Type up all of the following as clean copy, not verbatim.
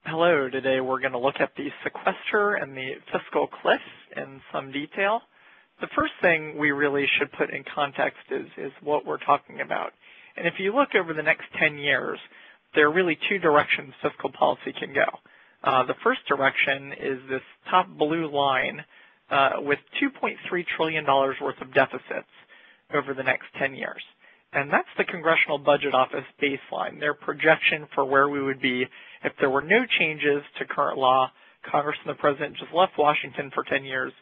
Hello, today we're going to look at the sequester and the fiscal cliff in some detail. The first thing we really should put in context is what we're talking about. And if you look over the next 10 years, there are really two directions fiscal policy can go. The first direction is this top blue line with $2.3 trillion worth of deficits over the next 10 years. And that's the Congressional Budget Office baseline, their projection for where we would be if there were no changes to current law. Congress and the President just left Washington for 10 years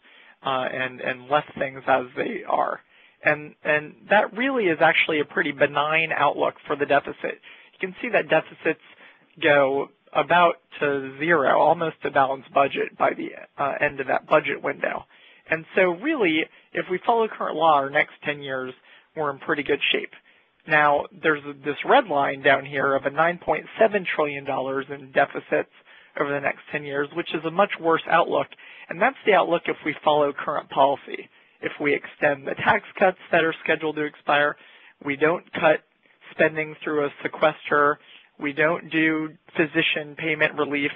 and left things as they are. And that really is actually a pretty benign outlook for the deficit. You can see that deficits go about to zero, almost a balanced budget by the end of that budget window. And so really, if we follow current law our next 10 years, we're in pretty good shape. Now, there's this red line down here of a $9.7 trillion in deficits over the next 10 years, which is a much worse outlook. And that's the outlook if we follow current policy. If we extend the tax cuts that are scheduled to expire, we don't cut spending through a sequester, we don't do physician payment relief,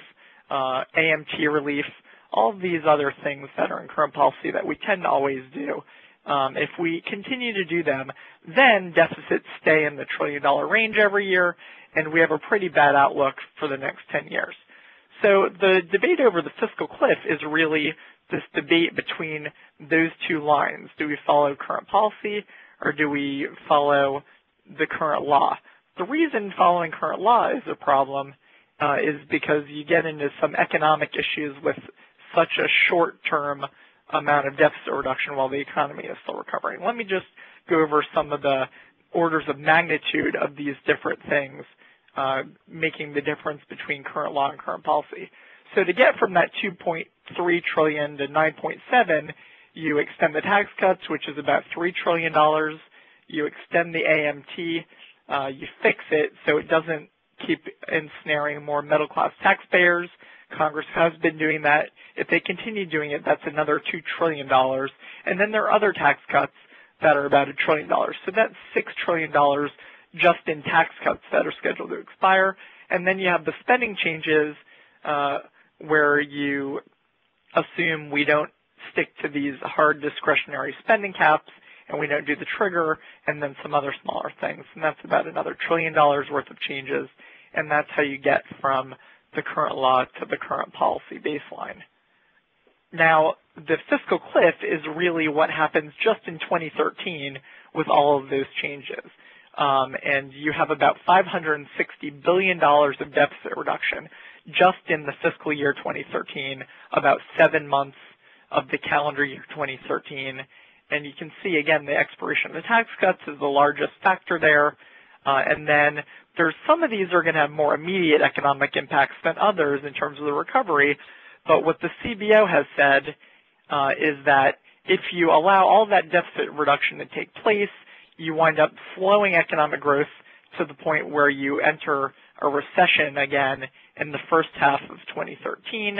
AMT relief, all of these other things that are in current policy that we tend to always do. If we continue to do them, then deficits stay in the trillion-dollar range every year, and we have a pretty bad outlook for the next 10 years. So the debate over the fiscal cliff is really this debate between those two lines. Do we follow current policy, or do we follow the current law? The reason following current law is a problem is because you get into some economic issues with such a short-term amount of deficit reduction while the economy is still recovering. Let me just go over some of the orders of magnitude of these different things making the difference between current law and current policy. So to get from that 2.3 trillion to 9.7, you extend the tax cuts, which is about $3 trillion. You extend the AMT, you fix it so it doesn't keep ensnaring more middle-class taxpayers. Congress has been doing that. If they continue doing it, that's another $2 trillion. And then there are other tax cuts that are about $1 trillion. So that's $6 trillion just in tax cuts that are scheduled to expire. And then you have the spending changes where you assume we don't stick to these hard discretionary spending caps and we don't do the trigger, and then some other smaller things. And that's about another $1 trillion worth of changes. And that's how you get from the current law to the current policy baseline. Now, the fiscal cliff is really what happens just in 2013 with all of those changes. And you have about $560 billion of deficit reduction just in the fiscal year 2013, about 7 months of the calendar year 2013. And you can see, again, the expiration of the tax cuts is the largest factor there. And then there's some of these are going to have more immediate economic impacts than others in terms of the recovery. But what the CBO has said is that if you allow all that deficit reduction to take place, you wind up slowing economic growth to the point where you enter a recession again in the first half of 2013.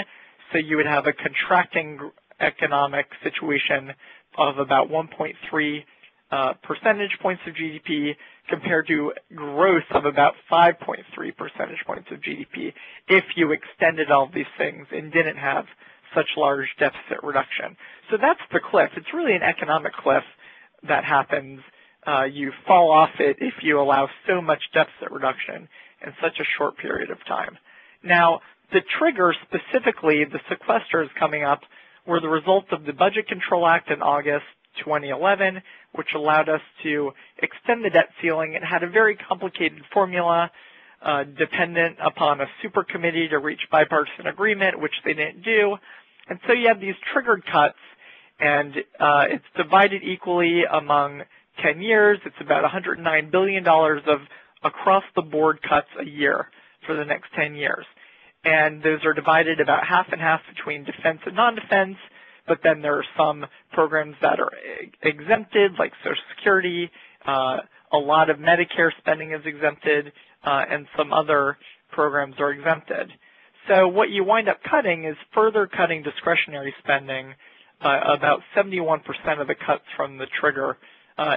So you would have a contracting economic situation of about 1.3 percentage points of GDP compared to growth of about 5.3 percentage points of GDP if you extended all of these things and didn't have such large deficit reduction. So that's the cliff. It's really an economic cliff that happens. You fall off it if you allow so much deficit reduction in such a short period of time. Now, the trigger, specifically the sequesters coming up, were the result of the Budget Control Act in August 2011, which allowed us to extend the debt ceiling. It had a very complicated formula dependent upon a super committee to reach bipartisan agreement, which they didn't do. And so you have these triggered cuts, and it's divided equally among 10 years. It's about $109 billion of across-the-board cuts a year for the next 10 years. And those are divided about half and half between defense and non-defense, but then there are some programs that are exempted, like Social Security. A lot of Medicare spending is exempted, and some other programs are exempted. So what you wind up cutting is further cutting discretionary spending. About 71% of the cuts from the trigger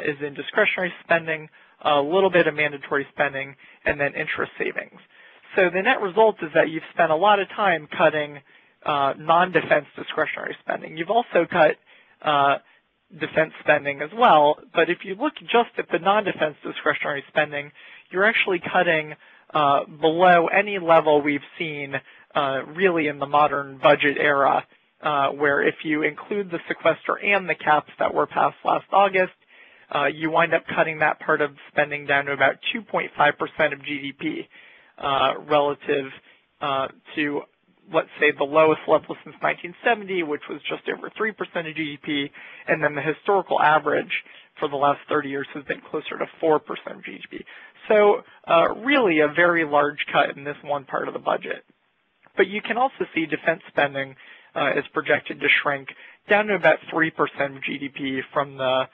is in discretionary spending, a little bit of mandatory spending, and then interest savings. So the net result is that you've spent a lot of time cutting non-defense discretionary spending. You've also cut defense spending as well, but if you look just at the non-defense discretionary spending, you're actually cutting below any level we've seen really in the modern budget era, where if you include the sequester and the caps that were passed last August, you wind up cutting that part of spending down to about 2.5% of GDP relative to, let's say, the lowest level since 1970, which was just over 3% of GDP, and then the historical average for the last 30 years has been closer to 4% of GDP. So really a very large cut in this one part of the budget. But you can also see defense spending is projected to shrink down to about 3% of GDP from the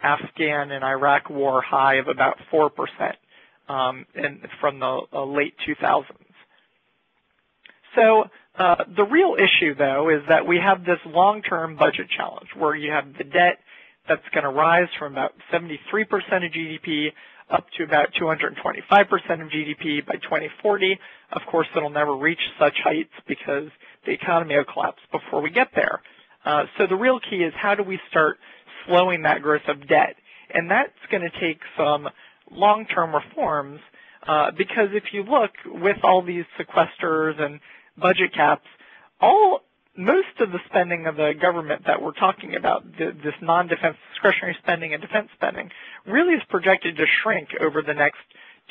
Afghan and Iraq war high of about 4% from the late 2000s. So the real issue, though, is that we have this long-term budget challenge where you have the debt that's going to rise from about 73% of GDP up to about 225% of GDP by 2040. Of course, it'll never reach such heights because the economy will collapse before we get there. So the real key is how do we start slowing that growth of debt? And that's going to take some long-term reforms because if you look with all these sequesters and budget caps, most of the spending of the government that we're talking about, this non-defense discretionary spending and defense spending, really is projected to shrink over the next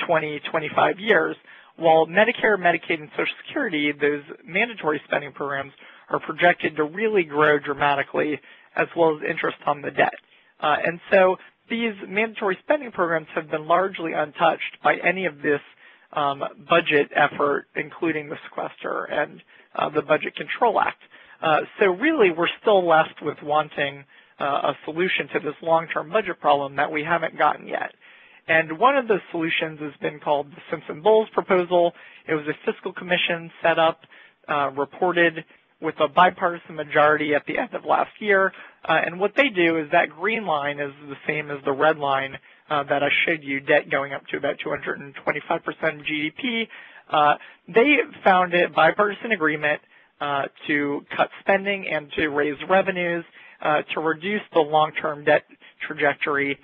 20, 25 years, while Medicare, Medicaid, and Social Security, those mandatory spending programs, are projected to really grow dramatically, as well as interest on the debt. And so these mandatory spending programs have been largely untouched by any of this budget effort, including the sequester and the Budget Control Act. So really, we're still left with wanting a solution to this long-term budget problem that we haven't gotten yet. And one of the solutions has been called the Simpson-Bowles proposal. It was a fiscal commission set up, reported with a bipartisan majority at the end of last year. And what they do is that green line is the same as the red line that I showed you, debt going up to about 225% of GDP. They found it bipartisan agreement to cut spending and to raise revenues to reduce the long-term debt trajectory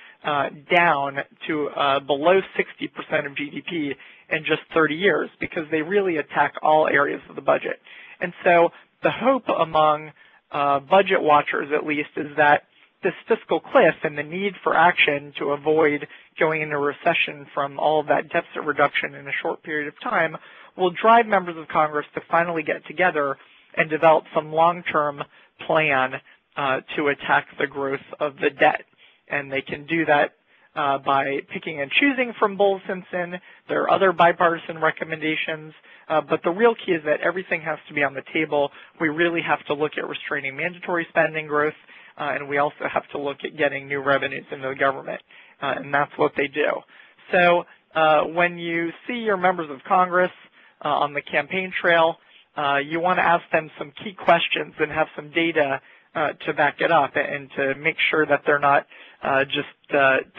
down to below 60% of GDP in just 30 years because they really attack all areas of the budget. And so the hope among budget watchers, at least, is that this fiscal cliff and the need for action to avoid going into recession from all of that deficit reduction in a short period of time will drive members of Congress to finally get together and develop some long-term plan to attack the growth of the debt. And they can do that by picking and choosing from Bowles-Simpson. There are other bipartisan recommendations, but the real key is that everything has to be on the table. We really have to look at restraining mandatory spending growth, and we also have to look at getting new revenues into the government, and that's what they do. So when you see your members of Congress on the campaign trail, you want to ask them some key questions and have some data to back it up and to make sure that they're not just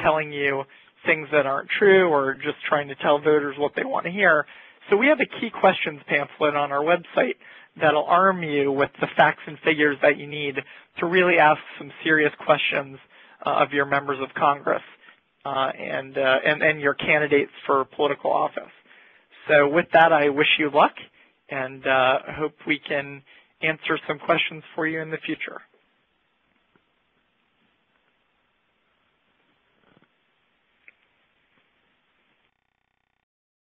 telling you things that aren't true or just trying to tell voters what they want to hear. So we have a key questions pamphlet on our website that'll arm you with the facts and figures that you need to really ask some serious questions of your members of Congress and your candidates for political office. So with that, I wish you luck, and hope we can answer some questions for you in the future.